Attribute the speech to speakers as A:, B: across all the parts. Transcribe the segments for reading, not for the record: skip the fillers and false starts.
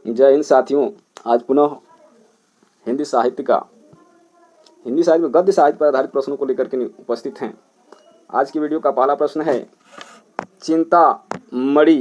A: जय हिंद साथियों। आज पुनः हिंदी साहित्य में गद्य साहित्य पर आधारित प्रश्नों को लेकर के उपस्थित हैं। आज की वीडियो का पहला प्रश्न है, चिंतामणि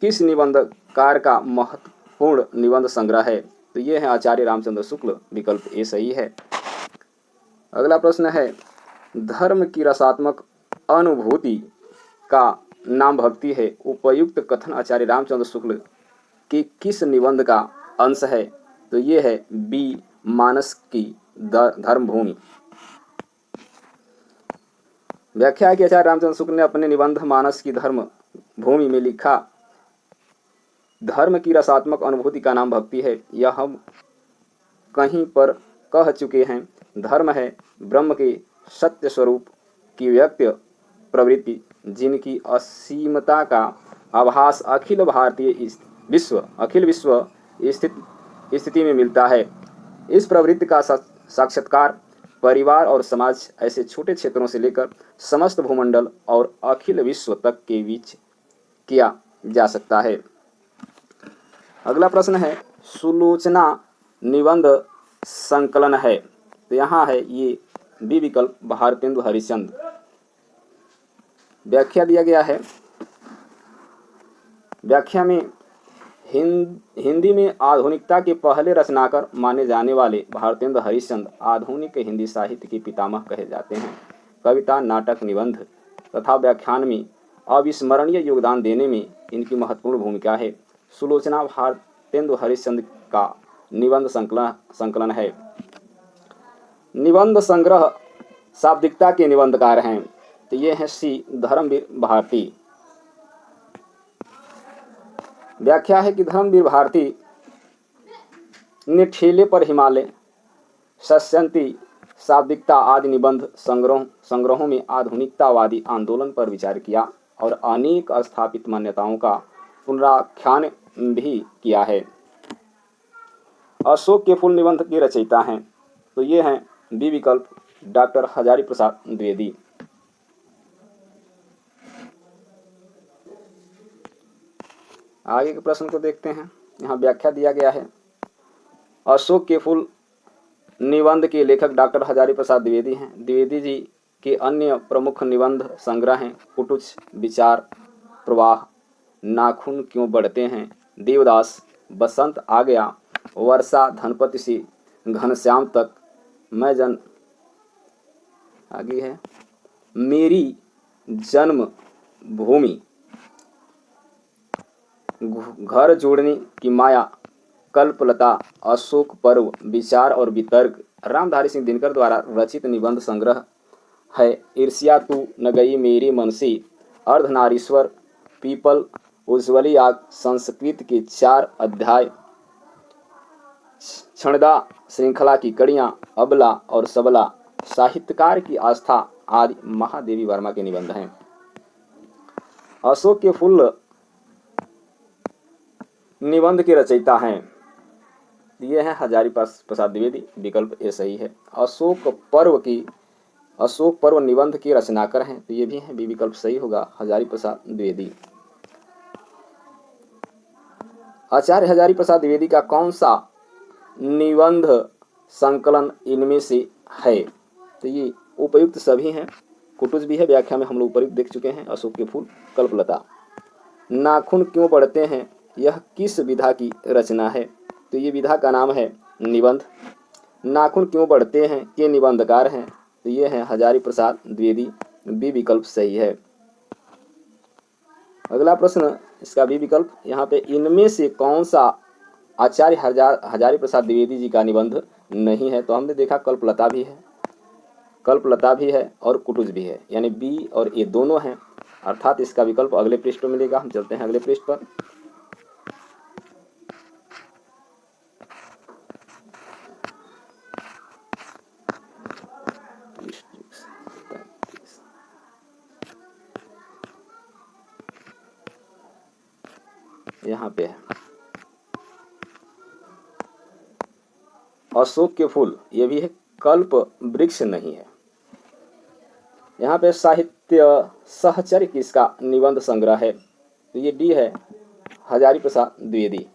A: किस निबंधकार का महत्वपूर्ण निबंध संग्रह है? तो ये है आचार्य रामचंद्र शुक्ल, विकल्प ए सही है। अगला प्रश्न है, धर्म की रसात्मक अनुभूति का नाम भक्ति है। उपयुक्त कथन आचार्य रामचंद्र शुक्ल कि किस निबंध का अंश है? तो ये है बी, मानस की धर्मभूमि। व्याख्या है कि आचार्य रामचंद्र शुक्ल ने अपने निबंध मानस की धर्म भूमि में लिखा, धर्म की रसात्मक अनुभूति का नाम भक्ति है। यह हम कहीं पर कह चुके हैं। धर्म है ब्रह्म के सत्य स्वरूप की व्यक्त प्रवृत्ति, जिनकी असीमता का आभास अखिल विश्व स्थिति में मिलता है। इस प्रवृत्ति का साक्षात्कार परिवार और समाज ऐसे छोटे क्षेत्रों से लेकर समस्त भूमंडल और अखिल विश्व तक के बीच किया जा सकता है। अगला प्रश्न है, सुलोचना निबंध संकलन है। तो यहाँ है ये बी विकल्प, भारतेंदु हरिश्चंद्र। व्याख्या दिया गया है। व्याख्या में हिंदी में आधुनिकता के पहले रचनाकार माने जाने वाले भारतेंदु हरिश्चंद्र आधुनिक हिंदी साहित्य के पितामह कहे जाते हैं। कविता, नाटक, निबंध तथा व्याख्यान में अविस्मरणीय योगदान देने में इनकी महत्वपूर्ण भूमिका है। सुलोचना भारतेंदु हरिश्चंद्र का निबंध संकलन है। निबंध संग्रह शाब्दिकता के निबंधकार हैं। तो ये हैं सी, धर्मवीर भारती। व्याख्या है कि धर्मवीर भारती ने ठेले पर हिमालय, शस्यंती, शाब्दिकता आदि निबंध संग्रहों में आधुनिकतावादी आंदोलन पर विचार किया और अनेक स्थापित मान्यताओं का पुनराख्यान भी किया है। अशोक के फूल निबंध के रचयिता हैं। तो ये हैं बी विकल्प, डॉक्टर हजारी प्रसाद द्विवेदी। आगे के प्रश्न को देखते हैं। यहाँ व्याख्या दिया गया है। अशोक के फूल निबंध के लेखक डॉक्टर हजारी प्रसाद द्विवेदी हैं। द्विवेदी जी के अन्य प्रमुख निबंध संग्रह हैं कुटुच, विचार प्रवाह, नाखून क्यों बढ़ते हैं, देवदास, बसंत आ गया, वर्षा, धनपति से घनश्याम तक, मैं जन, आगे है मेरी जन्म भूमि, घर जोड़ने की माया, कल्पलता, अशोक पर्व, विचार और वितर्क रामधारी सिंह दिनकर द्वारा रचित निबंध संग्रह है। ईर्ष्या तू न गई मेरे मन से, अर्धनारीश्वर, पीपल, उज्ज्वली आग, संस्कृत के 4 अध्याय, क्षणदा श्रृंखला की कड़ियां, अबला और सबला, साहित्यकार की आस्था आदि महादेवी वर्मा के निबंध हैं। अशोक के फूल निबंध के रचयिता हैं। ये हैं हजारी प्रसाद द्विवेदी, विकल्प ए सही है। अशोक पर्व निबंध के रचनाकार हैं। तो ये भी हैं बी विकल्प सही होगा, हजारी प्रसाद द्विवेदी। आचार्य हजारी प्रसाद द्विवेदी का कौन सा निबंध संकलन इनमें से है? तो ये उपयुक्त सभी हैं। कुटुज भी है, व्याख्या में हम लोग उपयुक्त देख चुके हैं। अशोक के फूल, कल्पलता। नाखून क्यों बढ़ते हैं, यह किस विधा की रचना है? तो ये विधा का नाम है निबंध। नाखून क्यों बढ़ते हैं के निबंधकार हैं। तो ये हैं हजारी प्रसाद द्विवेदी, बी विकल्प सही है। अगला प्रश्न, इसका बी विकल्प। यहाँ पे इनमें से कौन सा आचार्य हजारी प्रसाद द्विवेदी जी का निबंध नहीं है? तो हमने देखा कल्पलता भी है और कुटुज भी है, यानी बी और ए दोनों हैं, अर्थात इसका विकल्प अगले पृष्ठ में मिलेगा। हम चलते हैं अगले पृष्ठ पर। यहाँ पे है अशोक के फूल, ये भी है, कल्प वृक्ष नहीं है। यहाँ पे साहित्य सहचर्य किसका निबंध संग्रह है? तो ये डी है, हजारी प्रसाद द्विवेदी।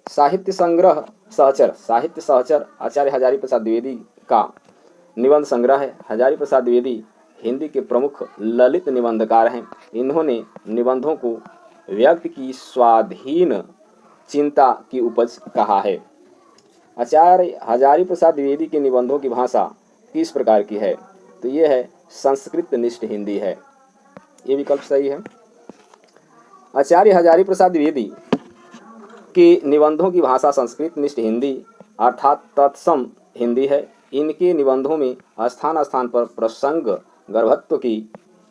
A: साहित्य सहचर आचार्य हजारी प्रसाद द्विवेदी का निबंध संग्रह है। हजारी प्रसाद द्विवेदी हिंदी के प्रमुख ललित निबंधकार हैं। इन्होंने निबंधों को व्यक्ति की स्वाधीन चिंता की उपज कहा है। आचार्य हजारी प्रसाद द्विवेदी के निबंधों की भाषा किस प्रकार की है? तो ये है संस्कृत निष्ठ हिंदी है। ये विकल्प सही है। आचार्य हजारी प्रसाद द्विवेदी के निबंधों की भाषा संस्कृत निष्ठ हिंदी अर्थात तत्सम हिंदी है। इनके निबंधों में स्थान स्थान पर प्रसंग गर्भत्व की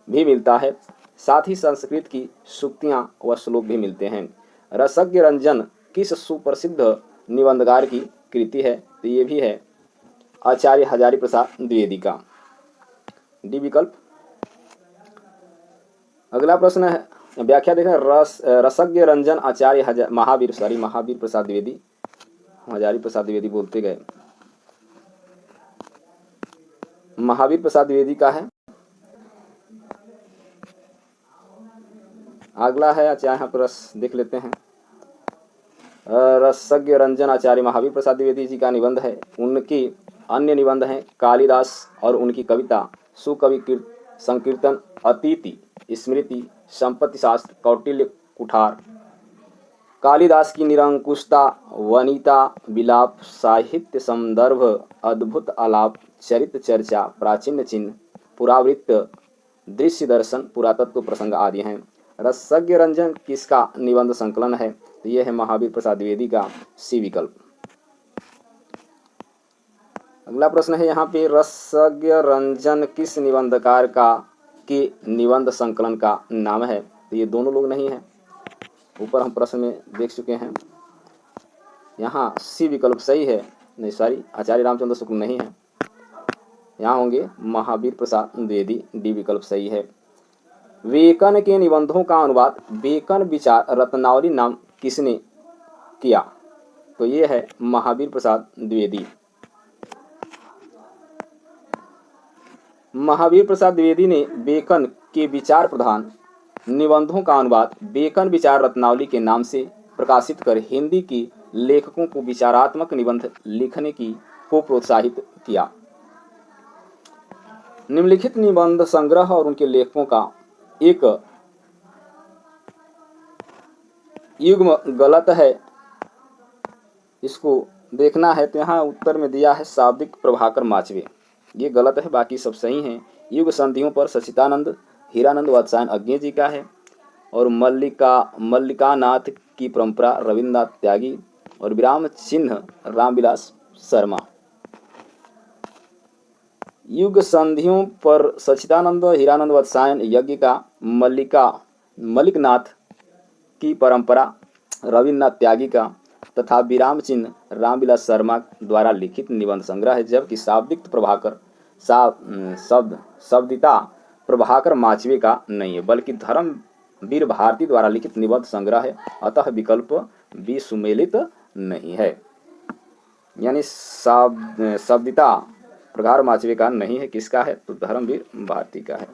A: भी मिलता है, साथ ही संस्कृत की सूक्तियाँ व श्लोक भी मिलते हैं। रसज्ञ रंजन किस सुप्रसिद्ध निबंधकार की कृति है? तो ये भी है आचार्य हजारी प्रसाद द्विवेदी का, डी विकल्प। अगला प्रश्न है, व्याख्या देखें। रसज्ञ रंजन आचार्य महावीर प्रसाद द्विवेदी, हजारी प्रसाद द्विवेदी बोलते गए, महावीर प्रसाद द्विवेदी का है। अगला है आचार्य, यहाँ पर देख लेते हैं। रसज्ञ रंजन आचार्य महावीर प्रसाद द्विवेदी जी का निबंध है। उनकी अन्य निबंध हैं कालिदास और उनकी कविता, सुकवि संकीर्तन, अतिथि, स्मृति, संपत्ति शास्त्र, कौटिल्य कुठार। कालिदास की निरंकुशता, वनिता विलाप, साहित्य संदर्भ, अद्भुत आलाप, चरित्र चर्चा, प्राचीन चिन्ह, पुरावृत्त, दृश्य दर्शन, पुरातत्व प्रसंग आदि हैं। रसज्ञ रंजन किसका निबंध संकलन है? तो यह है महावीर प्रसाद द्विवेदी का, सी विकल्प। अगला प्रश्न है यहाँ पे, रसज्ञ रंजन किस निबंधकार का के निबंध संकलन का नाम है? तो ये दोनों लोग नहीं है, ऊपर हम प्रश्न में देख चुके हैं। यहाँ सी विकल्प सही है, नहीं सॉरी, आचार्य रामचंद्र शुक्ल नहीं है, यहाँ होंगे महावीर प्रसाद द्विवेदी, डी विकल्प सही है। बेकन के निबंधों का अनुवाद बेकन विचार रत्नावली नाम किसने किया? तो ये है महावीर प्रसाद द्विवेदी। महावीर प्रसाद द्विवेदी ने बेकन के विचार प्रधान निबंधों का अनुवाद बेकन विचार रत्नावली के नाम से प्रकाशित कर हिंदी के लेखकों को विचारात्मक निबंध लिखने को प्रोत्साहित किया। निम्नलिखित निबंध संग्रह और उनके लेखकों का एक युग्म गलत है, इसको देखना है। तो यहाँ उत्तर में दिया है शाब्दिक प्रभाकर माचवे, ये गलत है, बाकी सब सही हैं। युग संधियों पर सचिदानंद हीरानंद वात्स्यायन अज्ञे जी का है, और मल्लिकानाथ की परंपरा रविन्द्रनाथ त्यागी, और विराम चिन्ह रामविलास शर्मा। युग संधियों पर सचिदानंद हीरानंद वात्स्यायन यज्ञ का, मल्लिकनाथ की परंपरा रविन्द्रनाथ त्यागी का तथा विराम चिन्ह रामविलास शर्मा द्वारा लिखित निबंध संग्रह है, जबकि शाब्दिक प्रभाकर शब्दिता प्रभाकर माचवे का नहीं है, बल्कि धर्मवीर भारती द्वारा लिखित निबंध संग्रह है। अतः विकल्प बी सुमेलित नहीं है, यानी शब्दिता प्रभाकर माचवे का नहीं है। किसका है? तो धर्मवीर भारती का है।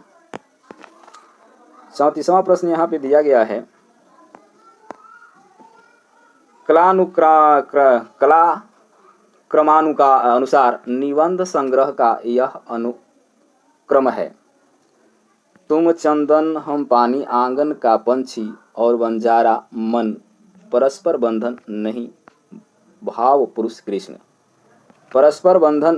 A: 34वां प्रश्न यहाँ पे दिया गया है, क्रमानुसार निबंध संग्रह का यह अनुक्रम है। तुम चंदन हम पानी, आंगन का पंछी और बंजारा मन, परस्पर बंधन नहीं भाव पुरुष कृष्ण। परस्पर बंधन,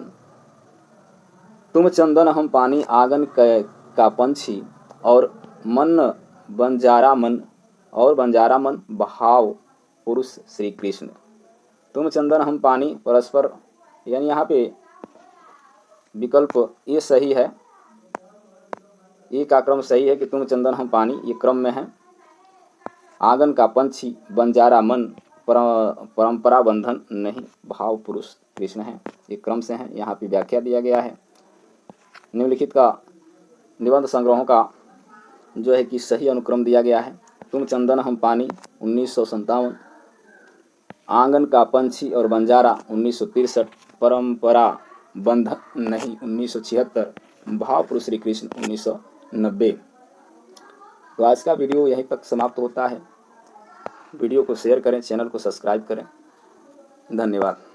A: तुम चंदन हम पानी, आंगन का पंछी और मन बंजारा मन, और बंजारा मन भाव पुरुष श्री कृष्ण। तुम चंदन हम पानी, परस्पर, यानी यहाँ पे विकल्प ये सही है, ये का क्रम सही है कि तुम चंदन हम पानी, ये क्रम में है। आंगन का पंछी, बंजारा मन, परंपरा बंधन नहीं भाव पुरुष कृष्ण है, ये क्रम से है। यहाँ पे व्याख्या दिया गया है। निम्नलिखित का निबंध संग्रहों का जो है कि सही अनुक्रम दिया गया है। तुम चंदन हम पानी 1957, आंगन का पंछी और बंजारा 1963, परंपरा बंधन नहीं 1976, भाव पुरुष श्री कृष्ण 1990। तो आज का वीडियो यहीं तक समाप्त होता है। वीडियो को शेयर करें, चैनल को सब्सक्राइब करें। धन्यवाद।